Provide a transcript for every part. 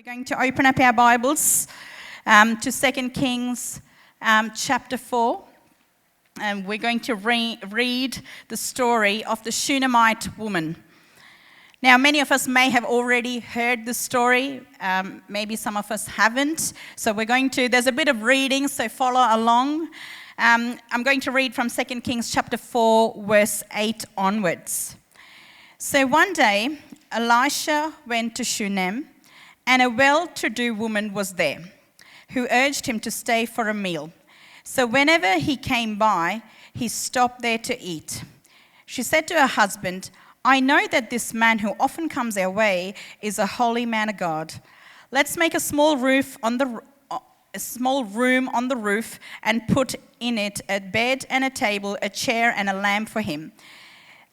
going to open up our Bibles to 2 Kings chapter 4. And we're going to read the story of the Shunammite woman. Now, many of us may have already heard the story. Maybe some of us haven't. So there's a bit of reading, so follow along. I'm going to read from 2 Kings chapter 4, verse 8 onwards. So one day, Elisha went to Shunem, and a well-to-do woman was there, who urged him to stay for a meal. So whenever he came by, he stopped there to eat. She said to her husband, "I know that this man who often comes our way is a holy man of God. Let's make a small room on the roof and put in it a bed and a table, a chair and a lamp for him.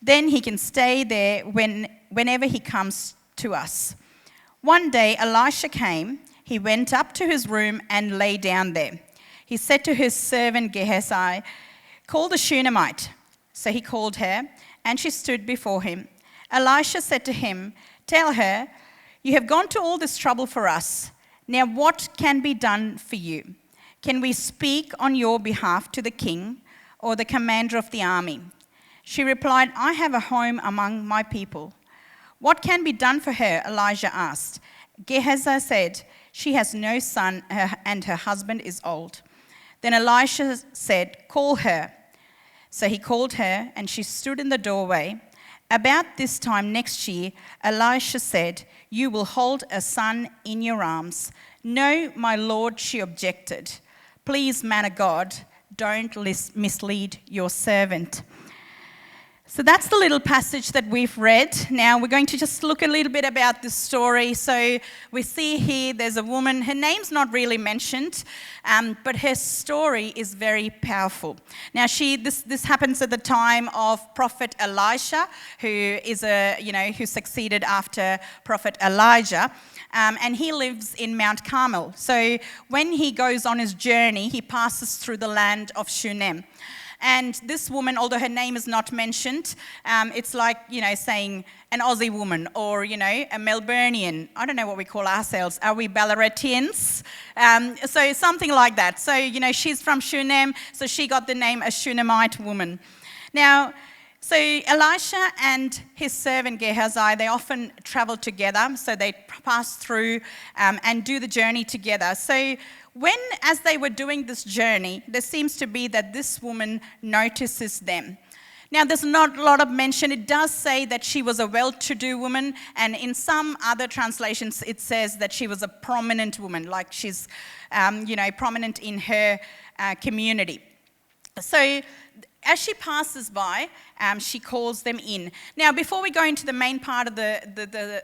Then he can stay there whenever he comes to us." One day Elisha came. He went up to his room and lay down there. He said to his servant Gehazi, "Call the Shunammite." So he called her, and she stood before him. Elisha said to him, "Tell her, you have gone to all this trouble for us. Now what can be done for you? Can we speak on your behalf to the king or the commander of the army?" She replied, "I have a home among my people." "What can be done for her?" Elijah asked. Gehazi said, "She has no son and her husband is old." Then Elisha said, "Call her." So he called her, and she stood in the doorway. About this time next year, Elisha said, "You will hold a son in your arms." "No, my lord," she objected. "Please, man of God, don't mislead your servant." So that's the little passage that we've read. Now we're going to just look a little bit about this story. So we see here there's a woman, her name's not really mentioned, but her story is very powerful. Now this happens at the time of Prophet Elisha, who succeeded after Prophet Elijah. And he lives in Mount Carmel. So when he goes on his journey, he passes through the land of Shunem. And this woman, although her name is not mentioned, it's like, saying an Aussie woman or, a Melburnian. I don't know what we call ourselves. Are we Ballaratians? So something like that. So, she's from Shunem, so she got the name a Shunammite woman. Now, so Elisha and his servant Gehazi, they often travel together. So they pass through and do the journey together. So as they were doing this journey, there seems to be that this woman notices them. Now, there's not a lot of mention. It does say that she was a well-to-do woman, and in some other translations, it says that she was a prominent woman, like she's, prominent in her community. So as she passes by, she calls them in. Now, before we go into the main part of the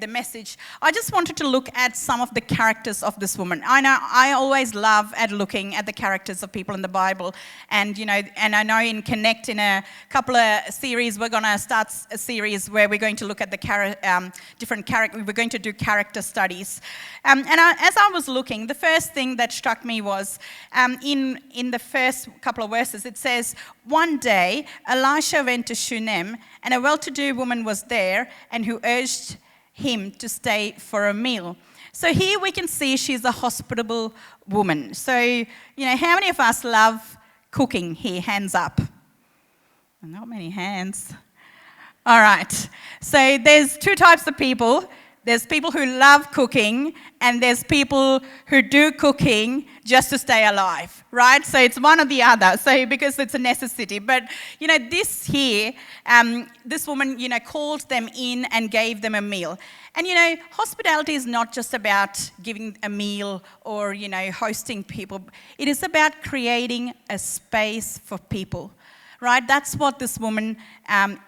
message, I just wanted to look at some of the characters of this woman. I always love looking at the characters of people in the Bible, and I know in Connect, in a couple of series, we're going to start a series where we're going to look at the different characters. We're going to do character studies, as I was looking, the first thing that struck me was in the first couple of verses. It says, "One day Elisha went to Shunem, and a well-to-do woman was there, and who urged him to stay for a meal." So here we can see she's a hospitable woman. So, how many of us love cooking here? Hands up. Not many hands. All right. So there's two types of people. There's people who love cooking, and there's people who do cooking just to stay alive, right? So it's one or the other, so because it's a necessity. But, this here, this woman, called them in and gave them a meal. And, hospitality is not just about giving a meal or, hosting people. It is about creating a space for people. Right, that's what this woman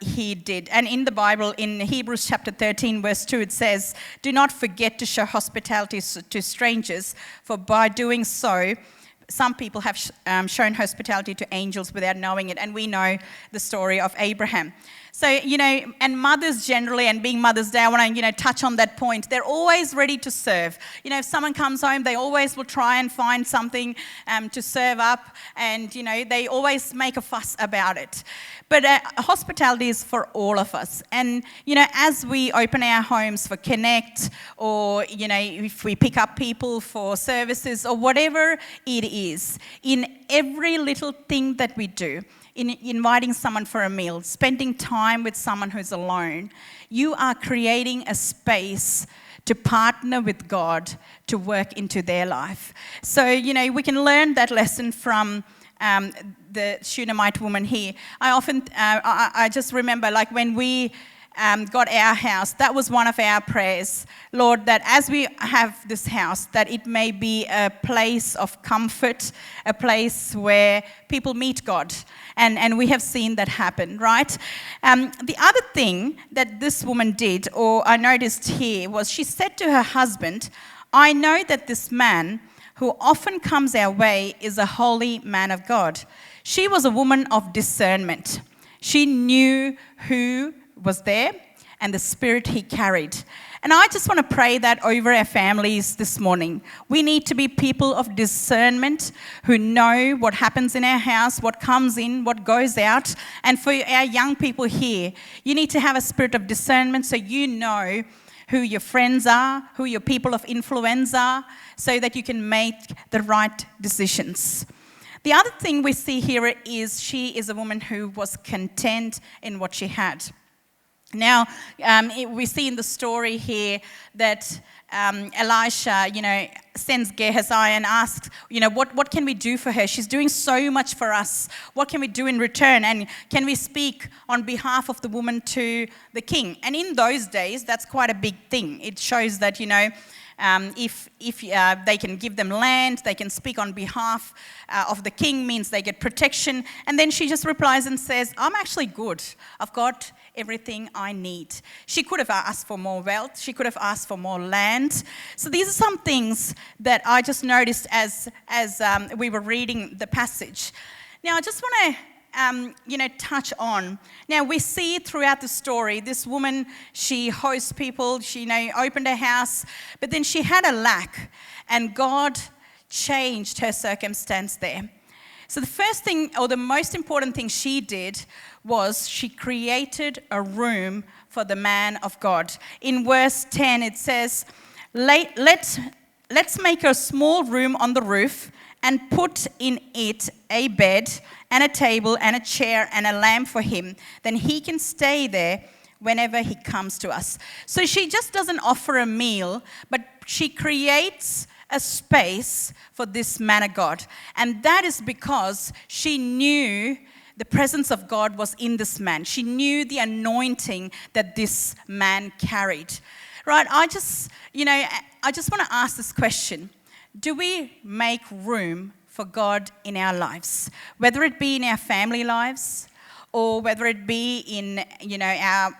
here did. And in the Bible, in Hebrews chapter 13, verse 2, it says, "Do not forget to show hospitality to strangers, for by doing so, some people have shown hospitality to angels without knowing it." And we know the story of Abraham. So, and mothers generally, and being Mother's Day, I want to, touch on that point. They're always ready to serve. If someone comes home, they always will try and find something to serve up, and, they always make a fuss about it. But hospitality is for all of us. And, as we open our homes for Connect, or, if we pick up people for services or whatever it is, in every little thing that we do, in inviting someone for a meal, spending time with someone who's alone, you are creating a space to partner with God to work into their life. So, we can learn that lesson from the Shunammite woman here. I just remember, like, when we got our house, that was one of our prayers. Lord, that as we have this house, that it may be a place of comfort, a place where people meet God. And we have seen that happen, right? The other thing that this woman did, or I noticed here, was she said to her husband, I know that this man who often comes our way is a holy man of God. She was a woman of discernment. She knew who was there and the spirit he carried. And I just want to pray that over our families this morning. We need to be people of discernment who know what happens in our house, what comes in, what goes out. And for our young people here, you need to have a spirit of discernment so you know who your friends are, who your people of influence are, so that you can make the right decisions. The other thing we see here is she is a woman who was content in what she had. Now, we see in the story here that Elisha, sends Gehazi and asks, what can we do for her? She's doing so much for us. What can we do in return? And can we speak on behalf of the woman to the king? And in those days, that's quite a big thing. It shows that, if they can give them land, they can speak on behalf of the king, means they get protection. And then she just replies and says, I'm actually good. I've got everything I need. She could have asked for more wealth. She could have asked for more land. So these are some things that I just noticed as we were reading the passage. Now, I just want to touch on. Now, we see throughout the story, this woman, she hosts people, she opened her house, but then she had a lack, and God changed her circumstance there. So the first thing, or the most important thing she did, was she created a room for the man of God. In verse 10, it says, let's make a small room on the roof and put in it a bed and a table and a chair and a lamp for him. Then he can stay there whenever he comes to us. So she just doesn't offer a meal, but she creates a space for this man of God. And that is because she knew the presence of God was in this man. She knew the anointing that this man carried. Right, I just want to ask this question. Do we make room for God in our lives? Whether it be in our family lives, or whether it be in, our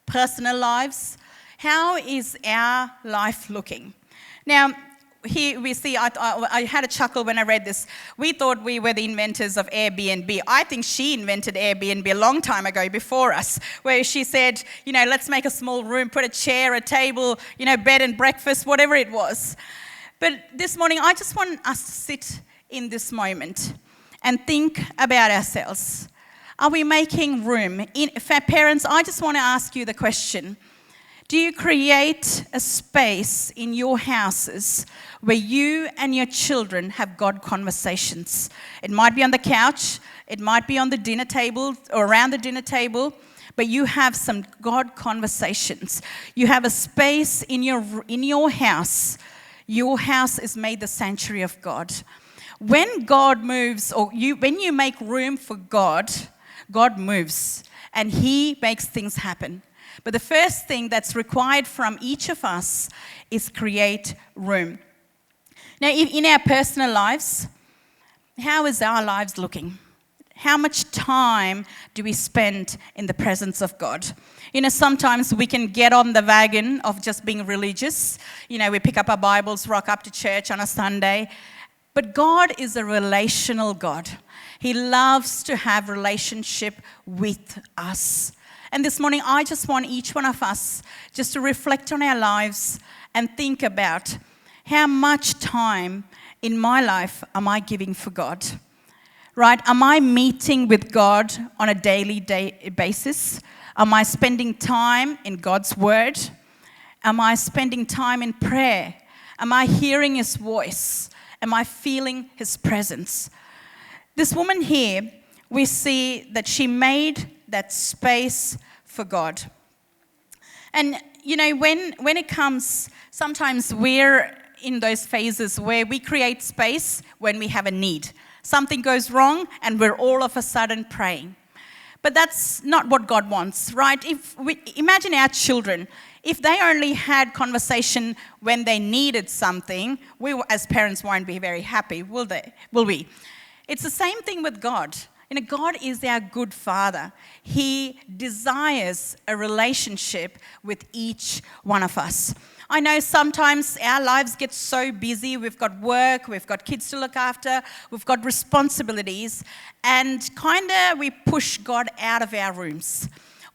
personal lives. How is our life looking? Now, here we see, I had a chuckle when I read this. We thought we were the inventors of Airbnb. I think she invented Airbnb a long time ago before us, where she said, let's make a small room, put a chair, a table, bed and breakfast, whatever it was. But this morning, I just want us to sit in this moment and think about ourselves. Are we making room? For parents, I just want to ask you the question. Do you create a space in your houses where you and your children have God conversations? It might be on the couch, it might be on the dinner table or around the dinner table, but you have some God conversations. You have a space in your house. Your house is made the sanctuary of God. When God moves, when you make room for God, God moves and He makes things happen. But the first thing that's required from each of us is create room. Now, in our personal lives, how is our lives looking? How much time do we spend in the presence of God? Sometimes we can get on the wagon of just being religious. We pick up our Bibles, rock up to church on a Sunday. But God is a relational God. He loves to have relationship with us. And this morning, I just want each one of us just to reflect on our lives and think about how much time in my life am I giving for God? Right? Am I meeting with God on a daily basis? Am I spending time in God's word? Am I spending time in prayer? Am I hearing his voice? Am I feeling his presence? This woman here, we see that she made that space for God. And, when it comes, sometimes we're in those phases where we create space when we have a need. Something goes wrong and we're all of a sudden praying. But that's not what God wants, right? If we imagine our children, if they only had conversation when they needed something, we as parents won't be very happy, will we? It's the same thing with God. God is our good Father. He desires a relationship with each one of us. I know sometimes our lives get so busy. We've got work, we've got kids to look after, we've got responsibilities, and we push God out of our rooms.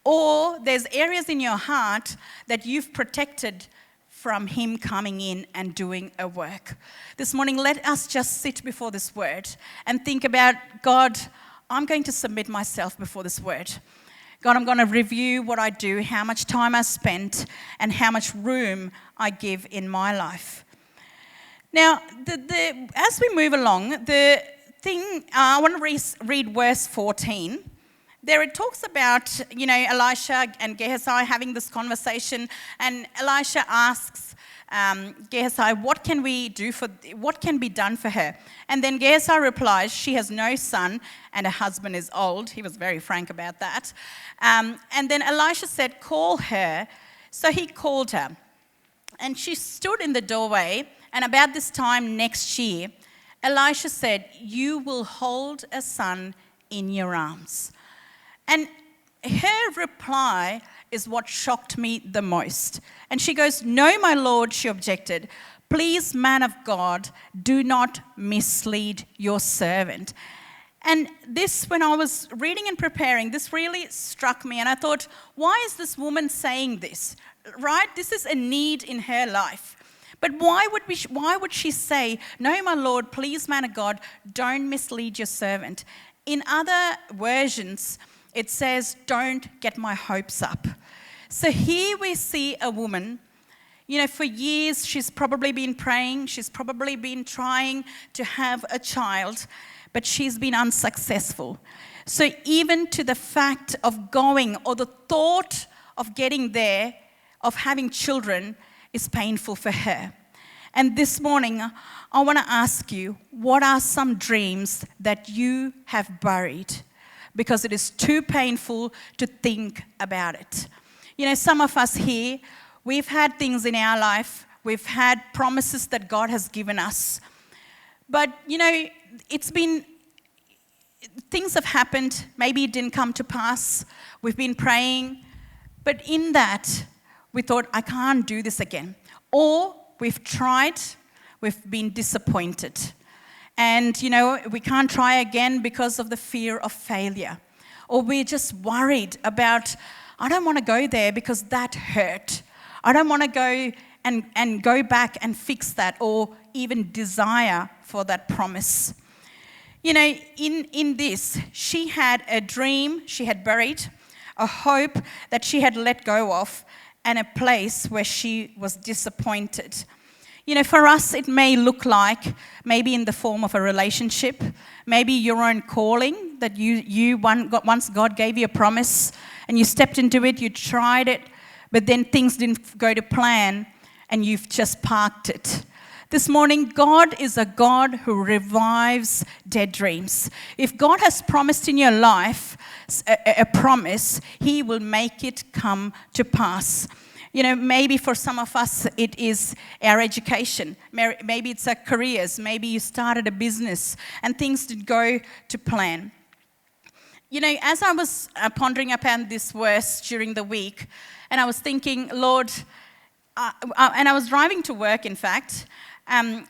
Or there's areas in your heart that you've protected from him coming in and doing a work. This morning, let us just sit before this word and think about, God, I'm going to submit myself before this word. God, I'm going to review what I do, how much time I spent, and how much room I give in my life. Now, as we move along, I want to read verse 14. There it talks about, Elisha and Gehazi having this conversation, and Elisha asks Gehazi, what can be done for her? And then Gehazi replies, she has no son and her husband is old. He was very frank about that. And then Elisha said, call her. So he called her. And she stood in the doorway, and about this time next year, Elisha said, you will hold a son in your arms. And her reply is what shocked me the most. And she goes, no, my lord, she objected. Please, man of God, do not mislead your servant. And this, when I was reading and preparing, this really struck me. And I thought, why is this woman saying this? Right? This is a need in her life. But why would she say, no, my lord, please, man of God, don't mislead your servant? In other versions, it says, don't get my hopes up. So here we see a woman, for years she's probably been praying, she's probably been trying to have a child, but she's been unsuccessful. So even to the fact of going, or the thought of getting there, of having children, is painful for her. And this morning, I want to ask you, what are some dreams that you have buried? Because it is too painful to think about it. Some of us here, we've had things in our life, we've had promises that God has given us. But, things have happened, maybe it didn't come to pass, we've been praying, but in that, we thought, I can't do this again. Or we've tried, we've been disappointed. And, we can't try again because of the fear of failure. Or we're just worried about, I don't want to go there because that hurt. I don't want to go and go back and fix that, or even desire for that promise. In this, she had a dream she had buried, a hope that she had let go of, and a place where she was disappointed. For us, it may look like maybe in the form of a relationship, maybe your own calling, that once God gave you a promise and you stepped into it, you tried it, but then things didn't go to plan and you've just parked it. This morning, God is a God who revives dead dreams. If God has promised in your life a promise, He will make it come to pass. Maybe for some of us, it is our education. Maybe it's our careers. Maybe you started a business and things didn't go to plan. As I was pondering upon this verse during the week, and I was thinking, Lord, and I was driving to work, in fact, and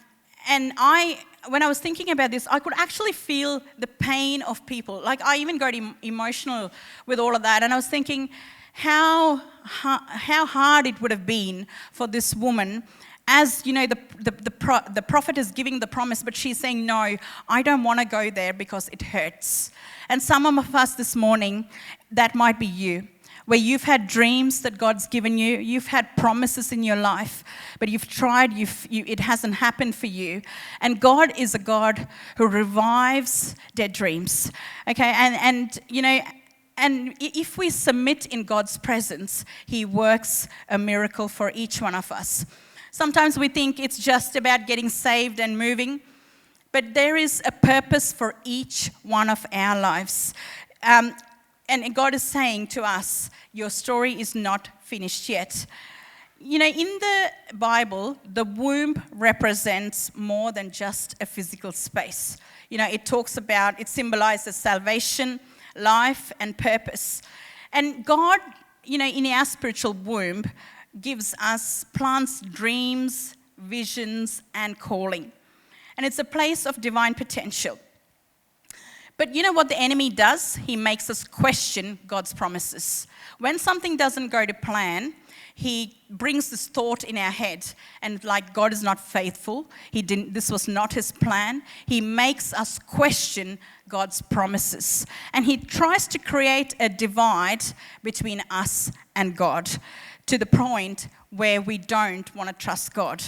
I when I was thinking about this, I could actually feel the pain of people. Like, I even got emotional with all of that. And I was thinking how hard it would have been for this woman, as you know, the prophet is giving the promise, but she's saying, no, I don't want to go there because it hurts. And some of us this morning, that might be you, where you've had dreams that God's given you, you've had promises in your life, but you've tried, it hasn't happened for you. And God is a God who revives dead dreams. Okay, and you know, and if we submit in God's presence, He works a miracle for each one of us. Sometimes we think it's just about getting saved and moving, but there is a purpose for each one of our lives. And God is saying to us, your story is not finished yet. You know, in the Bible, the womb represents more than just a physical space. You know, it symbolizes salvation, life, and purpose. And God, you know, in our spiritual womb, plants dreams, visions, and calling. And it's a place of divine potential. But you know what the enemy does? He makes us question God's promises. When something doesn't go to plan, he brings this thought in our head, and like, God is not faithful. This was not his plan. He makes us question God's promises. And he tries to create a divide between us and God, to the point where we don't want to trust God.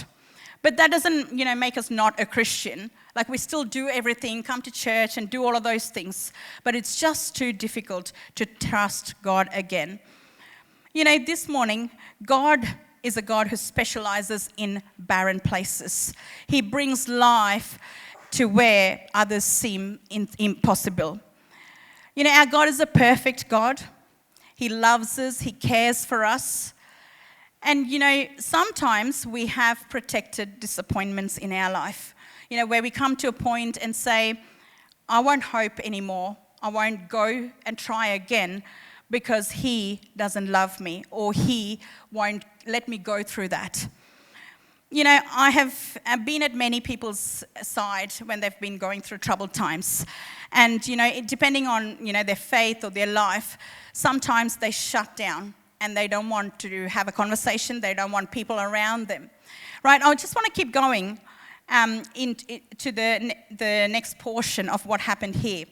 But that doesn't, you know, make us not a Christian. Like, we still do everything, come to church and do all of those things. But it's just too difficult to trust God again. You know, this morning, God is a God who specializes in barren places. He brings life to where others seem impossible. You know, our God is a perfect God. He loves us. He cares for us. And, you know, sometimes we have protected disappointments in our life, you know, where we come to a point and say, I won't hope anymore. I won't go and try again because he doesn't love me, or he won't let me go through that. You know, I've been at many people's side when they've been going through troubled times. And, you know, depending on, you know, their faith or their life, sometimes they shut down. And they don't want to have a conversation. They don't want people around them, right? I just want to keep going into the next portion of what happened here.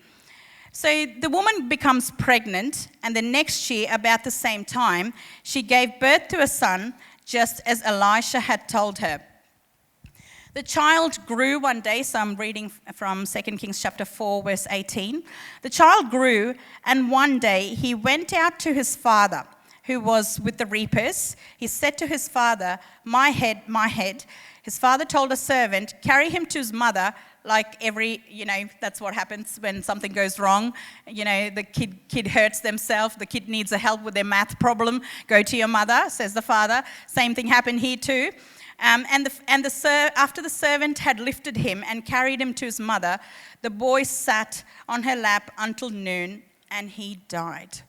So the woman becomes pregnant, and the next year, about the same time, she gave birth to a son, just as Elisha had told her. The child grew one day, so I'm reading from 2 Kings chapter 4, verse 18. The child grew, and one day he went out to his father, who was with the reapers. He said to his father, my head, my head. His father told a servant, carry him to his mother, like you know, that's what happens when something goes wrong. You know, the kid hurts themselves, the kid needs a help with their math problem. Go to your mother, says the father. Same thing happened here too. After the servant had lifted him and carried him to his mother, the boy sat on her lap until noon, and he died.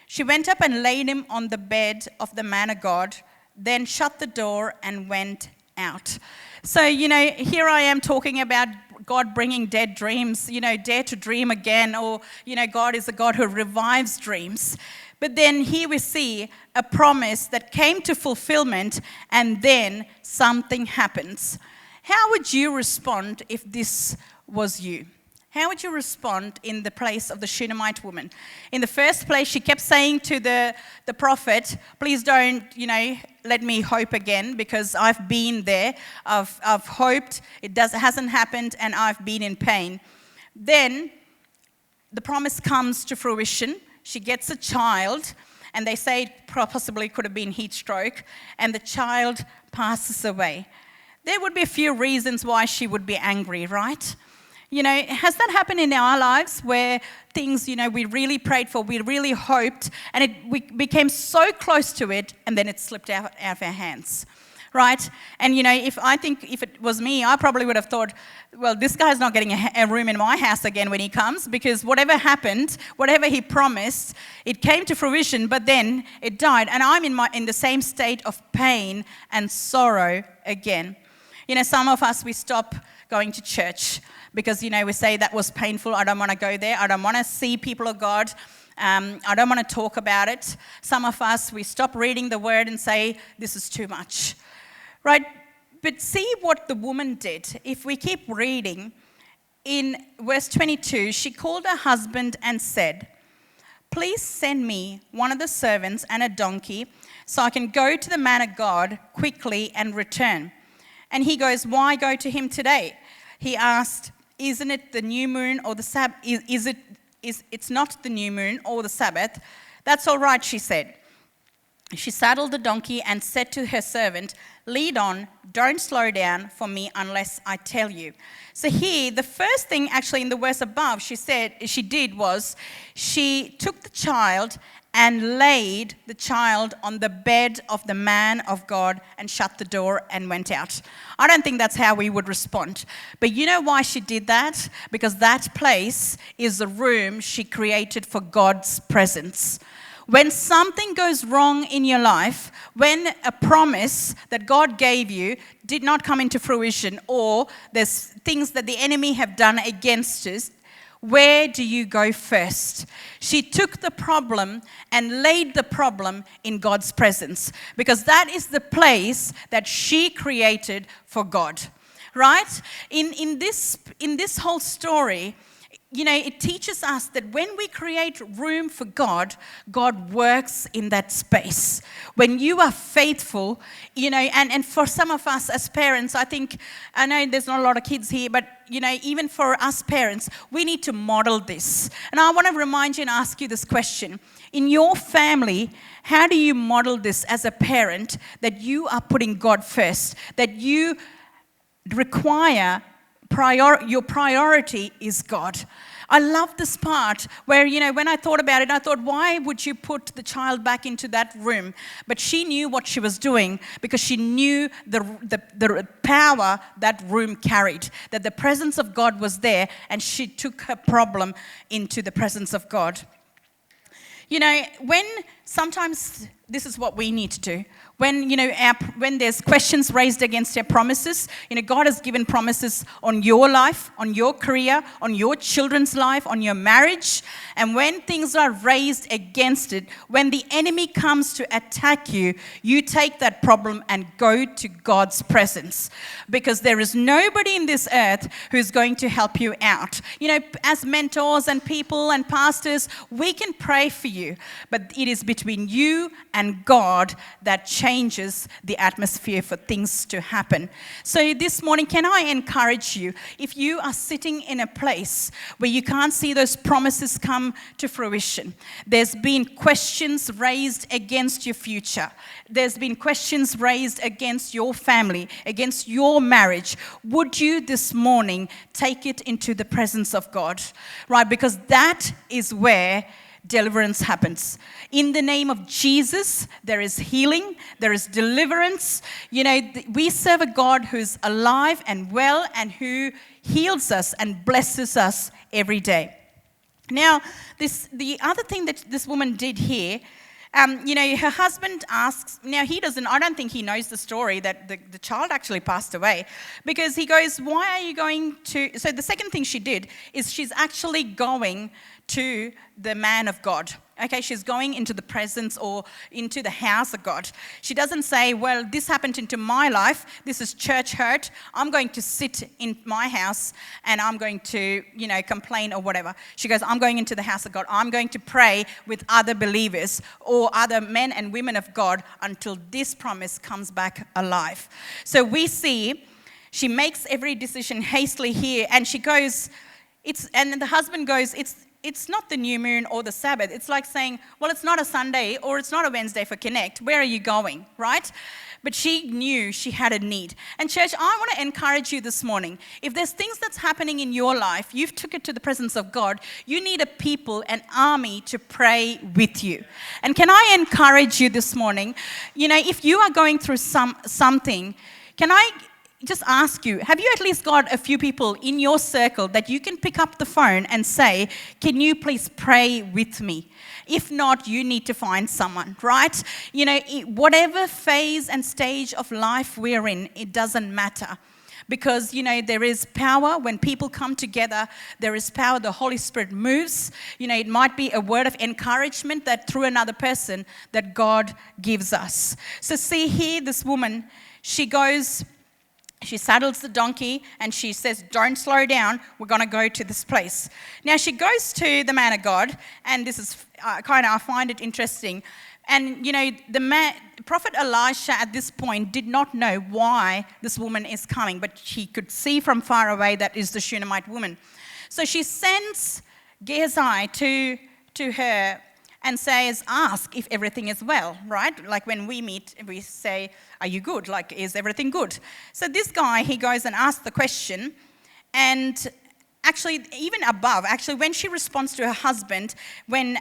She went up and laid him on the bed of the man of God, then shut the door and went out. So, you know, here I am talking about God bringing dead dreams, you know, dare to dream again, or, you know, God is a God who revives dreams. But then here we see a promise that came to fulfillment, and then something happens. How would you respond if this was you? How would you respond in the place of the Shunammite woman? In the first place, she kept saying to the prophet, please don't, you know, let me hope again, because I've been there. I've hoped, it hasn't happened, and I've been in pain. Then the promise comes to fruition. She gets a child, and they say it possibly could have been heat stroke, and the child passes away. There would be a few reasons why she would be angry, right? You know, has that happened in our lives where things, you know, we really prayed for, we really hoped, and we became so close to it, and then it slipped out of our hands, right? And, you know, if it was me, I probably would have thought, well, this guy's not getting a room in my house again when he comes, because whatever happened, whatever he promised, it came to fruition, but then it died. And I'm in the same state of pain and sorrow again. Some of us, we stop going to church because, we say that was painful. I don't want to go there. I don't want to see people of God. I don't want to talk about it. Some of us, we stop reading the word and say, this is too much, right? But see what the woman did. If we keep reading, in verse 22, she called her husband and said, please send me one of the servants and a donkey so I can go to the man of God quickly and return. And he goes, why go to him today? He asked, isn't it the new moon or the Sabbath? It's not the new moon or the Sabbath. That's all right, she said. She saddled the donkey and said to her servant, lead on, don't slow down for me unless I tell you. So here, the first thing actually in the verse above she did was she took the child and laid the child on the bed of the man of God and shut the door and went out. I don't think that's how we would respond. But you know why she did that? Because that place is the room she created for God's presence. When something goes wrong in your life, when a promise that God gave you did not come into fruition, or there's things that the enemy have done against us, where do you go first? She took the problem and laid the problem in God's presence, because that is the place that she created for God, right? In this whole story, it teaches us that when we create room for God, God works in that space. When you are faithful, and for some of us as parents, I know there's not a lot of kids here, but, even for us parents, we need to model this. And I want to remind you and ask you this question. In your family, how do you model this as a parent, that you are putting God first, that you require your priority is God? I love this part where, when I thought about it, I thought, why would you put the child back into that room? But she knew what she was doing, because she knew the power that room carried, that the presence of God was there, and she took her problem into the presence of God. When sometimes this is what we need to do. When, when there's questions raised against our promises, God has given promises on your life, on your career, on your children's life, on your marriage. And when things are raised against it, when the enemy comes to attack you, you take that problem and go to God's presence. Because there is nobody in this earth who's going to help you out. As mentors and people and pastors, we can pray for you. But it is between you and God that changes the atmosphere for things to happen. So this morning, can I encourage you, if you are sitting in a place where you can't see those promises come to fruition, there's been questions raised against your future, there's been questions raised against your family, against your marriage, would you this morning take it into the presence of God, right? Because that is where deliverance happens. In the name of Jesus, there is healing, there is deliverance. We serve a God who's alive and well and who heals us and blesses us every day. Now, the other thing that this woman did here, her husband asks, now I don't think he knows the story that the child actually passed away, because he goes, why are you going to, so the second thing she did is she's actually going to the man of God. Okay, she's going into the presence or into the house of God. She doesn't say, well, this happened into my life. This is church hurt. I'm going to sit in my house and I'm going to, complain or whatever. She goes, I'm going into the house of God. I'm going to pray with other believers or other men and women of God until this promise comes back alive. So we see she makes every decision hastily here, and she goes, and the husband goes, it's not the new moon or the Sabbath. It's like saying, well, it's not a Sunday or it's not a Wednesday for Connect. Where are you going, right? But she knew she had a need. And church, I want to encourage you this morning. If there's things that's happening in your life, you've took it to the presence of God, you need a people, an army to pray with you. And can I encourage you this morning, if you are going through something, can I just ask you, have you at least got a few people in your circle that you can pick up the phone and say, can you please pray with me? If not, you need to find someone, right? Whatever phase and stage of life we're in, it doesn't matter. Because, there is power when people come together. There is power. The Holy Spirit moves. It might be a word of encouragement that through another person that God gives us. So see here, this woman, she saddles the donkey and she says, don't slow down. We're going to go to this place. Now she goes to the man of God, and this is I find it interesting. And, the prophet Elisha at this point did not know why this woman is coming, but he could see from far away that is the Shunammite woman. So she sends Gehazi to her and says, ask if everything is well, right? Like when we meet, we say, are you good? Like, is everything good? So this guy, he goes and asks the question, and actually, even above, when she responds to her husband, when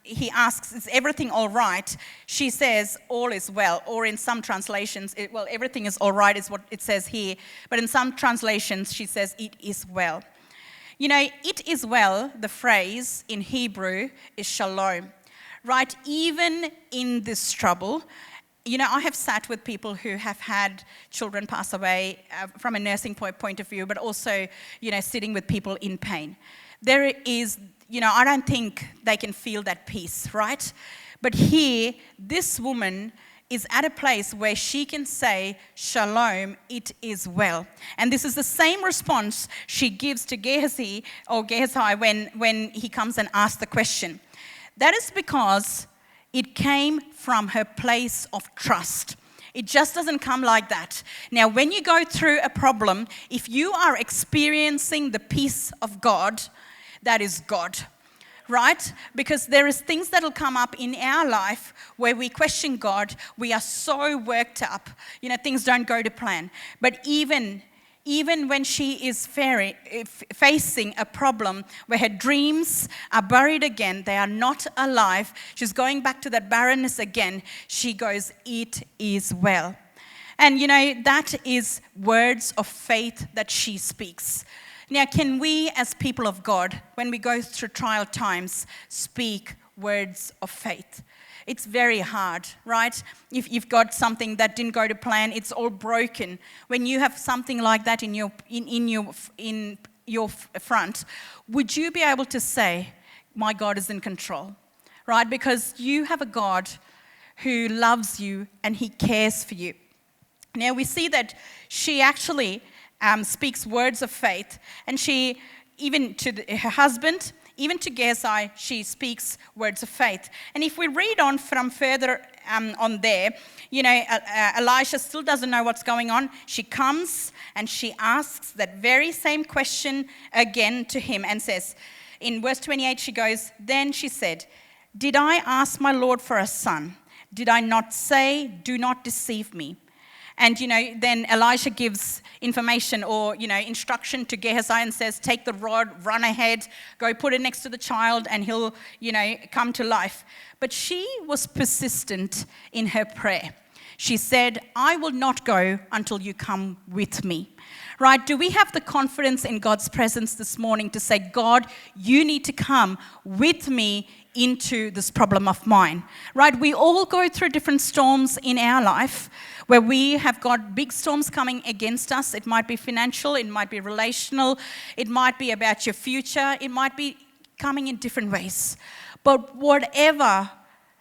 he asks, is everything all right? She says, all is well. Or in some translations, everything is all right is what it says here. But in some translations, she says, it is well. It is well, the phrase in Hebrew is shalom, right? Even in this trouble, I have sat with people who have had children pass away from a nursing point of view, but also, sitting with people in pain. There is, I don't think they can feel that peace, right? But here, this woman is at a place where she can say, shalom, it is well. And this is the same response she gives to Gehazi when he comes and asks the question. That is because it came from her place of trust. It just doesn't come like that. Now, when you go through a problem, if you are experiencing the peace of God, that is God. Right? Because there is things that will come up in our life where we question God. We are so worked up. Things don't go to plan. But even when she is facing a problem where her dreams are buried again, they are not alive, she's going back to that barrenness again, she goes, it is well. And that is words of faith that she speaks. Now, can we as people of God, when we go through trial times, speak words of faith? It's very hard, right? If you've got something that didn't go to plan, it's all broken. When you have something like that in your front, would you be able to say, my God is in control, right? Because you have a God who loves you and he cares for you. Now, we see that she actually speaks words of faith, and she, even to her husband, even to Gehazi, she speaks words of faith. And if we read on from further on there, Elisha still doesn't know what's going on. She comes and she asks that very same question again to him and says, in verse 28, she goes, then she said, did I ask my Lord for a son? Did I not say, do not deceive me? And, then Elisha gives information or, instruction to Gehazi and says, take the rod, run ahead, go put it next to the child and he'll, come to life. But she was persistent in her prayer. She said, I will not go until you come with me. Right? Do we have the confidence in God's presence this morning to say, God, you need to come with me into this problem of mine? Right? We all go through different storms in our life where we have got big storms coming against us. It might be financial, it might be relational, it might be about your future, it might be coming in different ways. But whatever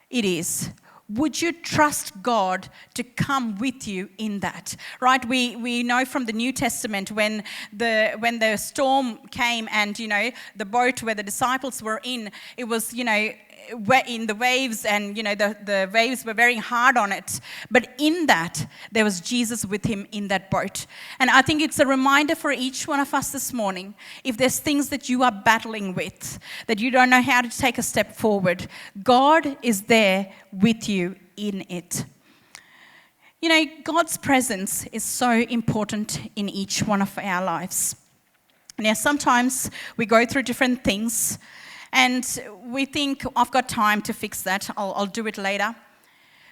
it is, would you trust God to come with you in that? Right? We know from the New Testament when the storm came and, the boat where the disciples were in, it was, in the waves and, the waves were very hard on it. But in that, there was Jesus with him in that boat. And I think it's a reminder for each one of us this morning, if there's things that you are battling with, that you don't know how to take a step forward, God is there with you in it. God's presence is so important in each one of our lives. Now, sometimes we go through different things, and we think, I've got time to fix that, I'll do it later.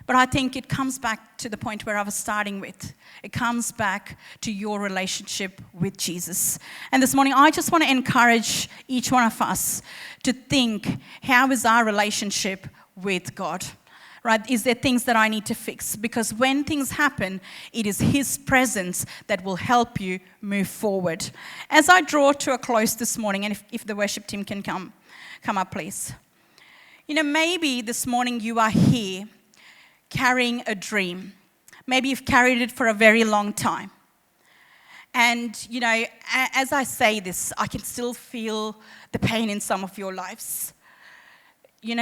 But I think it comes back to the point where I was starting with. It comes back to your relationship with Jesus. And this morning, I just want to encourage each one of us to think, how is our relationship with God? right? Is there things that I need to fix? Because when things happen, it is His presence that will help you move forward. As I draw to a close this morning, and if the worship team can come up, please. Maybe this morning you are here carrying a dream. Maybe you've carried it for a very long time. And, as I say this, I can still feel the pain in some of your lives.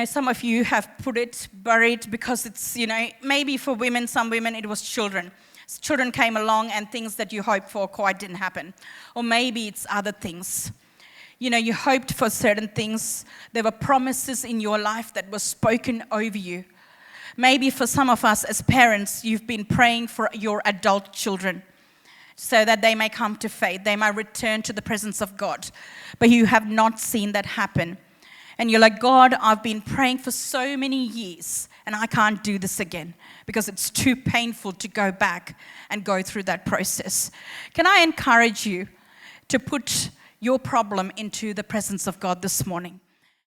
Some of you have put it, buried, because it's, maybe for women, some women, it was children. Children came along and things that you hoped for quite didn't happen. Or maybe it's other things. You hoped for certain things. There were promises in your life that were spoken over you. Maybe for some of us as parents, you've been praying for your adult children so that they may come to faith, they may return to the presence of God. But you have not seen that happen. And you're like, God, I've been praying for so many years and I can't do this again because it's too painful to go back and go through that process. Can I encourage you to put your problem into the presence of God this morning?